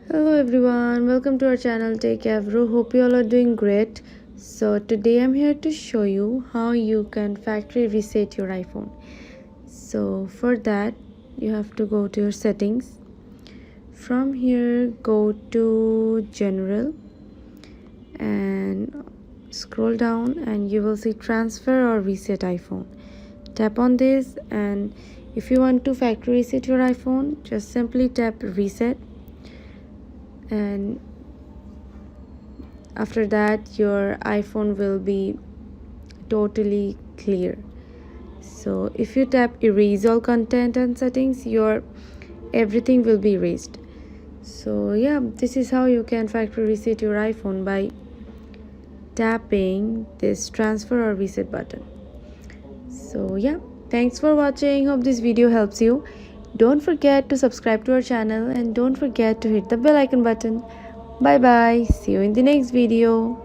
Hello everyone, welcome to our channel Techavro. Hope you all are doing great. So today I'm here to show you how you can factory reset your iPhone. So for that you have to go to your settings. From here go to general and scroll down and you will see transfer or reset iPhone. Tap on this, and if you want to factory reset your iPhone, just simply tap reset, and after that your iPhone will be totally clear. So if you tap erase all content and settings, your everything will be erased. So yeah, this is how you can factory reset your iPhone, by tapping this transfer or reset button. So yeah, thanks for watching. Hope this video helps you. Don't forget to subscribe to our channel and don't forget to hit the bell icon button. Bye bye, see you in the next video.